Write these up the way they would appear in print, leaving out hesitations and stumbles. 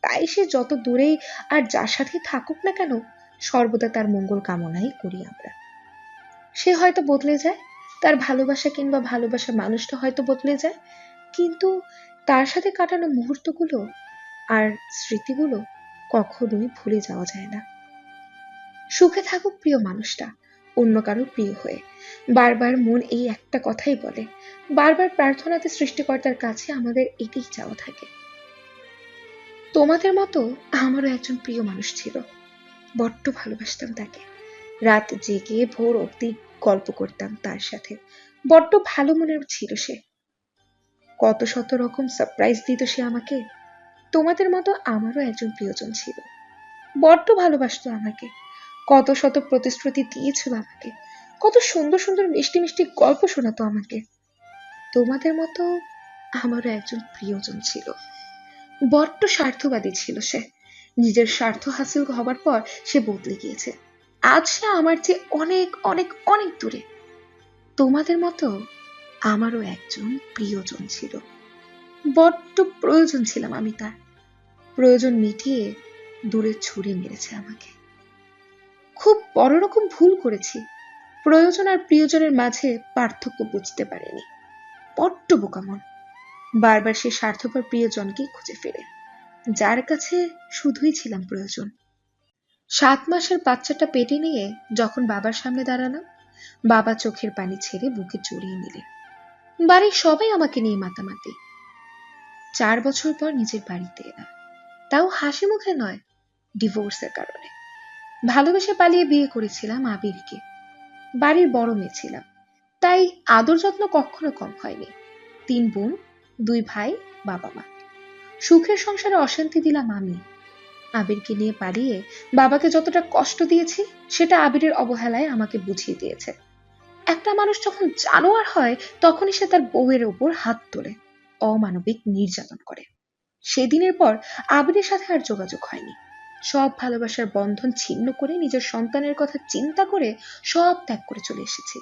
তাই সে যত দূরেই আর যার সাথে থাকুক না কেন, সর্বদা তার মঙ্গল কামনাই করি আমরা। সে হয়তো বদলে যায়, তার ভালোবাসা কিংবা ভালোবাসার মানুষটা হয়তো বদলে যায়, কিন্তু তার সাথে কাটানো মুহূর্তগুলো আর স্মৃতিগুলো কখনোই ভুলে যাওয়া যায় না। সুখে থাকুক প্রিয় মানুষটা অন্য কারো প্রিয় হয়ে। বারবার মন এই একটা কথাই বলে, বারবার প্রার্থনাতে সৃষ্টিকর্তার কাছে আমাদের এটাই চাওয়া থাকে। তোমাদের মতো আমারও একজন প্রিয় মানুষ ছিল, বড্ড ভালোবাসতাম তাকে। রাত জেগে ভোর অবধি গল্প করতাম তার সাথে। বড্ড ভালো মনের ছিল সে, কত শত রকম সারপ্রাইজ দিত সে আমাকে। তোমাদের মতো আমারও একজন প্রিয়জন ছিল, বড্ড ভালোবাসতো আমাকে, কত শত প্রতিশ্রুতি দিয়েছিল আমাকে, কত সুন্দর সুন্দর মিষ্টি মিষ্টি গল্প শোনাতো আমাকে। তোমাদের মতো আমারও একজন প্রিয়জন ছিল, বড্ড স্বার্থবাদী ছিল সে। নিজের স্বার্থ হাসিল হবার পর সে বদলে গিয়েছে, আজ সে আমার চেয়ে অনেক অনেক অনেক দূরে। তোমাদের মতো আমারও একজন প্রিয়জন ছিল, বড্ড প্রয়োজন ছিলাম আমি তার। প্রয়োজন মিটিয়ে দূরে ছুড়ে মেরেছে আমাকে। খুব বড় রকম ভুল করেছি, প্রয়োজন আর প্রিয়জনের মাঝে পার্থক্য বুঝতে পারিনি। বড্ড বোকামন। বারবার সে স্বার্থপর প্রিয়জনকেই খুঁজে ফেরে, যার কাছে শুধুই ছিলাম প্রয়োজন। 7 মাসের বাচ্চাটা পেটে নিয়ে যখন বাবার সামনে দাঁড়ালাম, বাবা চোখের পানি ছেড়ে বুকে জড়িয়ে নিলেন। বাড়ির সবাই আমাকে নিয়ে মাতামাতি। 4 বছর পর নিজের বাড়িতে এলাম, তাও হাসি মুখে নয়, ডিভোর্সের কারণে। ভালোবেসে পালিয়ে বিয়ে করেছিলাম আবিরকে। বাড়ির বড় মেয়ে ছিলাম, তাই আদর যত্ন কখনো কম হয়নি। 3 বোন, 2 ভাই, বাবা মা। সুখের সংসারে অশান্তি দিলাম আমি। আবিরকে নিয়ে পালিয়ে বাবাকে যতটা কষ্ট দিয়েছি, সেটা আবিরের অবহেলায় আমাকে বুঝিয়ে দিয়েছে। একটা মানুষ যখন জানোয়ার হয়, তখনই সে তার বউয়ের ওপর হাত তোলে, অমানবিক নির্যাতন করে। সেদিনের পর আবিরের সাথে আর যোগাযোগ হয়নি। সব ভালোবাসার বন্ধন ছিন্ন করে নিজের সন্তানের কথা চিন্তা করে সব ত্যাগ করে চলে এসেছি।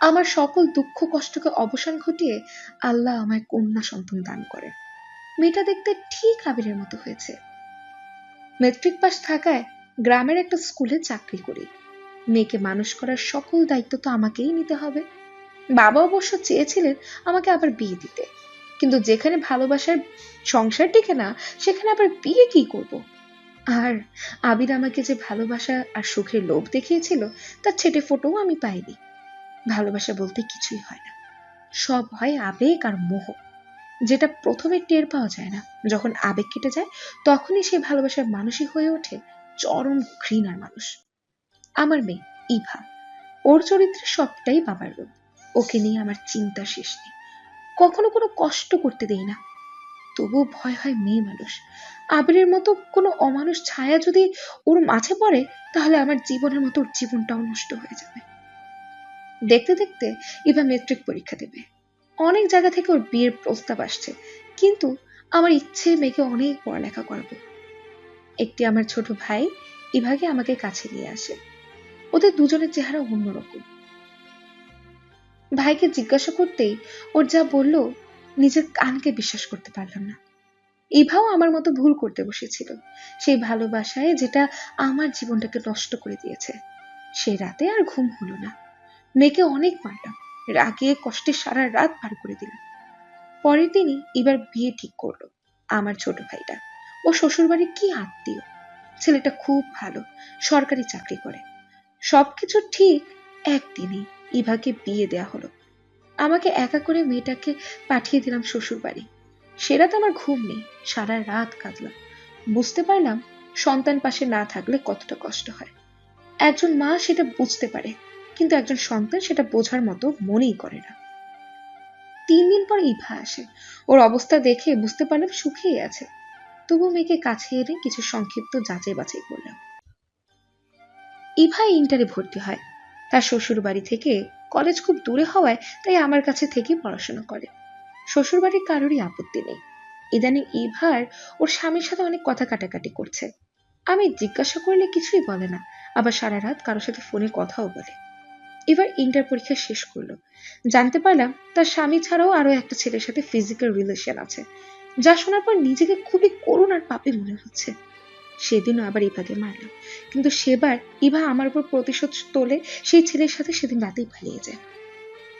আমার সকল দুঃখ কষ্টকে অবসান ঘটিয়ে আল্লাহ আমায় কন্যা সন্তান দান করে। মেয়েটা দেখতে ঠিক আবিরের মতো হয়েছে। মেট্রিক পাস থাকায় গ্রামের একটা স্কুলে চাকরি করি। মেয়েকে মানুষ করার সকল দায়িত্ব তো আমাকেই নিতে হবে। বাবা অবশ্য চেয়েছিলেন আমাকে আবার বিয়ে দিতে, কিন্তু যেখানে ভালোবাসার সংসার টিকে না, সেখানে আবার বিয়ে কি করব? আর আবির আমাকে যে ভালোবাসা আর সুখের লোভ দেখিয়েছিল, তার ছেটে ফোটাও আমি পাইনি। ভালোবাসা বলতে কিছুই হয় না, সব হয় আবেগ আর মোহ, যেটা প্রথমে টের পাওয়া যায় না। যখন আবেগ কেটে যায়, তখনই সেই ভালোবাসার মানুষই হয়ে ওঠে চরম ঘৃণার মানুষ। আমার মেয়ে ইভা, ওর চরিত্রে সবটাই বাবার রূপ। ওকে নিয়ে আমার চিন্তা শেষ নেই, কখনো কোনো কষ্ট করতে দেই না। তবুও ভয় হয়, মেয়ে মানুষ, আবিরের মতো কোনো অমানুষ ছায়া যদি ওর মাঝে পড়ে, তাহলে আমার জীবনের মতো ওর জীবনটাও নষ্ট হয়ে যাবে। দেখতে দেখতে ইভা মেট্রিক পরীক্ষা দেবে। অনেক জায়গা থেকে ওর বিয়ের প্রস্তাব আসছে, কিন্তু আমার ইচ্ছে মেয়েকে অনেক পড়ালেখা করাবো। একটি আমার ছোট ভাই ইভাকে আমাকে কাছে নিয়ে আসে। ওদের দুজনের চেহারা অন্যরকম। ভাইকে জিজ্ঞাসা করতেই ওর যা বলল, নিজের কানকে বিশ্বাস করতে পারলাম না। ইভাও আমার মতো ভুল করতে বসেছিল, সেই ভালোবাসায় যেটা আমার জীবনটাকে নষ্ট করে দিয়েছে। সেই রাতে আর ঘুম হলো না, মেয়েকে অনেক মারলাম, রাগে কষ্টে সারা রাত পার করে দিলাম। পরের দিনই এবার বিয়ে ঠিক করলো আমার ছোট ভাইটা। ও শ্বশুরবাড়ির কি আত্মীয়, ছেলেটা খুব ভালো, সরকারি চাকরি করে। সবকিছু ঠিক। একদিনই ইভাকে বিয়ে দেয়া হলো। আমাকে একা করে মেয়েটাকে পাঠিয়ে দিলাম শ্বশুর বাড়ি। সে রাত আমার ঘুম নেই, সারা রাত কাঁদলাম। বুঝতে পারলাম সন্তান পাশে না থাকলে কতটা কষ্ট হয়। একজন মা সেটা বুঝতে পারে, কিন্তু একজন সন্তান সেটা বোঝার মতো মনেই করে না। 3 দিন পর ইভা আসে। ওর অবস্থা দেখে বুঝতে পারলাম সুখেই আছে। তবু মেয়েকে কাছে এনে কিছু সংক্ষিপ্ত যাচাই বাছাই করলাম। ইভা ইন্টারে ভর্তি হয়। তার শ্বশুর বাড়ি থেকে কলেজ খুব দূরে হওয়ায় তাই আমার কাছে থেকে পড়াশোনা করে। শ্বশুর বাড়ির কারোরই আপত্তি নেই। ইদানিং ইভার ওর স্বামীর সাথে অনেক কথা কাটাকাটি করছে। আমি জিজ্ঞাসা করলে কিছুই বলে না, আবার সারা রাত কারোর সাথে ফোনে কথাও বলে। এবার ইন্টার পরীক্ষা শেষ করলো। জানতে পারলাম তার স্বামী ছাড়াও আরো একটা ছেলের সাথে ফিজিক্যাল রিলেশন আছে, যা শোনার পর নিজেকে খুবই করুণ আর পাপী মনে হচ্ছে। সেদিনও আবার ইভাকে মারলাম, কিন্তু সেবার ইভা আমার উপর প্রতিশোধ তোলে। সেই ছেলের সাথে সেদিন রাতেই পালিয়ে যায়।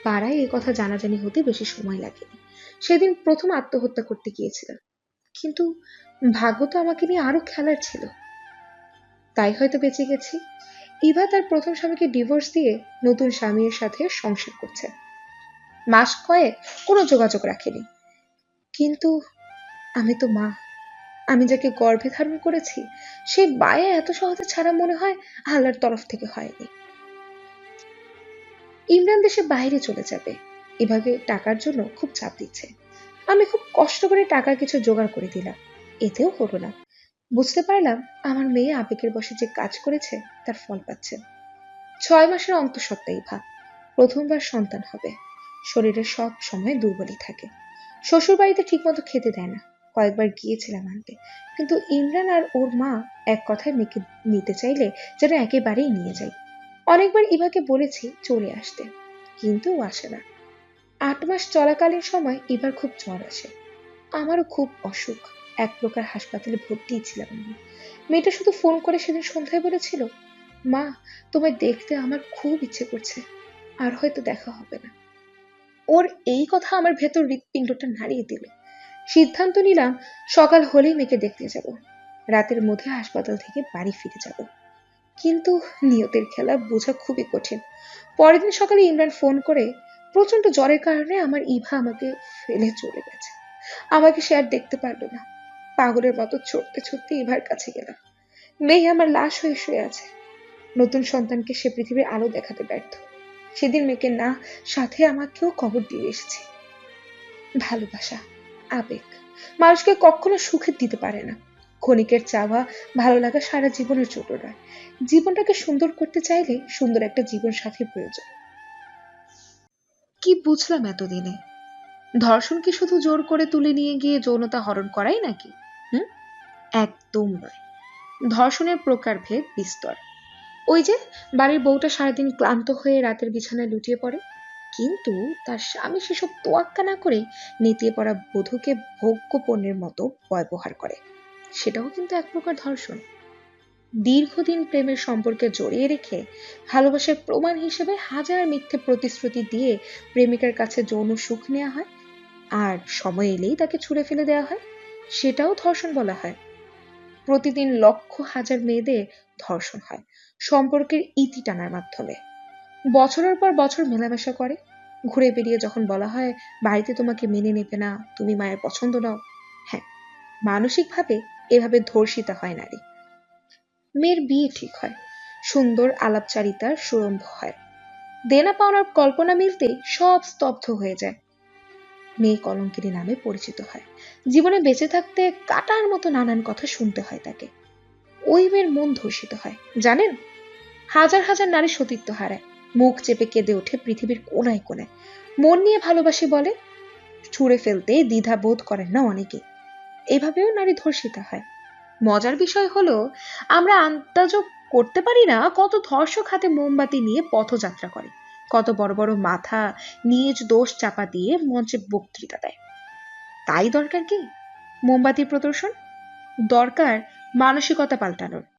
পাড়ায় এ কথা জানাজানি হতে বেশি সময় লাগেনি। সেদিন প্রথম আত্মহত্যা করতে গিয়েছিলাম, কিন্তু ভাগ্য তো আমাকে নিয়ে আরো খেলার ছিল, তাই হয়তো বেঁচে গেছি। ইভা তার প্রথম স্বামীকে ডিভোর্স দিয়ে নতুন স্বামীর সাথে সংসার করছে। মাস কয়েক কোনো যোগাযোগ রাখেনি, কিন্তু আমি তো মা। আমি যাকে গর্ভে ধারণ করেছি, সেই মায়া এত সহজে ছাড়া মনে হয় আল্লাহর তরফ থেকে হয়নি। ইমরান দেশে বাইরে চলে যাবে, এভাবে টাকার জন্য খুব চাপ দিচ্ছে। আমি খুব কষ্ট করে টাকার কিছু জোগাড় করে দিলাম, এতেও হলো না। বুঝতে পারলাম আমার মেয়ে আবেগের বশে যে কাজ করেছে তার ফল পাচ্ছে। 6 মাসের অন্তঃসত্ত্বা ইভা, প্রথমবার সন্তান হবে। শরীরে সব সময় দুর্বলই থাকে। শ্বশুর বাড়িতে ঠিকমতো খেতে দেয় না। কয়েকবার গিয়েছিলাম আনতে, কিন্তু ইমরান আর ওর মা এক কথায় মেয়েকে নিতে চাইলে যেন একেবারেই নিয়ে যাই। অনেকবার ইভাকে বলেছি চলে আসতে, কিন্তু ও আসে না। 8 মাস চলাকালীন সময় এবার খুব জ্বর আসে। আমারও খুব অসুখ। এক প্রকার হাসপাতালে ভর্তিই ছিলাম আমি। মেয়েটা শুধু ফোন করে সেদিন সন্ধ্যায় বলেছিল, মা, তোমায় দেখতে আমার খুব ইচ্ছে করছে, আর হয়তো দেখা হবে না। ওর এই কথা আমার ভেতর হৃৎপিণ্ডটা নাড়িয়ে দিল। সিদ্ধান্ত নিলাম সকাল হলেই মেয়েকে দেখতে যাব। রাতের মধ্যে হাসপাতাল থেকে বাড়ি ফিরে যাব। কিন্তু নিয়তের খেলা বোঝা খুবই কঠিন। পরের দিন সকালে ইমরান ফোন করে প্রচন্ড জ্বরের কারণে আমার ইভা আমাকে ফেলে চলে গেছে। আমাকে সে আর দেখতে পারলো না। পাগলের মতো ছুটতে ছুটতে ইভার কাছে গেলাম। মেয়ে আমার লাশ হয়ে শুয়ে আছে। নতুন সন্তানকে সে পৃথিবীর আলো দেখাতে ব্যর্থ। সেদিন মেয়েকে না, সাথে আমাকেও কবর দিয়ে এসেছি। ভালোবাসা, আবেগ মানুষকে কখনো সুখে দিতে পারে না। ক্ষণিকের চাওয়া, ভালো লাগা সারা জীবনের জন্য নয়। জীবনটাকে সুন্দর করতে চাইলে সুন্দর একটা জীবন সাথী প্রয়োজন। কি বুঝলাম এতদিনে? ধর্ষণ কি শুধু জোর করে তুলে নিয়ে গিয়ে যৌনতা হরণ করাই নাকি? হুম, একদম নয়। ধর্ষণের প্রকারভেদ বিস্তর। ওই যে বাড়ির বউটা সারাদিন ক্লান্ত হয়ে রাতের বিছানায় লুটিয়ে পড়ে, কিন্তু তার স্বামী সেসব তোয়াক্কা না করে নেতিয়ে পড়া বধূকে ভোগ্য পণ্যের মতো ব্যবহার করে, সেটাও কিন্তু এক প্রকার ধর্ষণ। দীর্ঘদিন প্রেমের সম্পর্কে জড়িয়ে রেখে ভালোবাসার প্রমাণ হিসেবে হাজার মিথ্যে প্রতিশ্রুতি দিয়ে প্রেমিকার কাছে যৌন সুখ নেওয়া হয়, আর সময় এলেই তাকে ছুঁড়ে ফেলে দেওয়া হয়, সেটাও ধর্ষণ বলা হয়। প্রতিদিন লক্ষ হাজার মেয়েদের ধর্ষণ হয় সম্পর্কের ইতি টানার মাধ্যমে। বছরের পর বছর মেলামেশা করে, ঘুরে বেরিয়ে যখন বলা হয় বাড়িতে তোমাকে মেনে নেবে না, তুমি মায়ের পছন্দ নও। হ্যাঁ, মানসিকভাবে এভাবে ধর্ষিতা হয় নারী। মেয়ের বিয়ে ঠিক হয়, সুন্দর আলাপচারিতার সুরম্ভ হয়, দেনা পাওনার কল্পনা মিলতেই সব স্তব্ধ হয়ে যায়। মেয়ে কলঙ্কিনী নামে পরিচিত হয়। জীবনে বেঁচে থাকতে কাটার মতো নানান কথা শুনতে হয় তাকে। ওই মেয়ের মন ধর্ষিত হয়, জানেন? হাজার হাজার নারী সতীত্ব হারায়, মুখ চেপে কেঁদে ওঠে পৃথিবীর কোনায় কোনায়। মন নিয়ে ভালোবাসি বলে, ছুঁড়ে ফেলতে দ্বিধা বোধ করেন না অনেকে। এভাবেও নারী ধর্ষিতা হয়। মজার বিষয় হলো, আমরা আন্দাজও করতে পারি না কত ধর্ষক হাতে মোমবাতি নিয়ে পথযাত্রা করে, কত বড় বড় মাথা নিজ দোষ চাপা দিয়ে মঞ্চে বক্তৃতা দেয়। তাই দরকার কি মোমবাতির প্রদর্শন? দরকার মানসিকতা পাল্টানোর।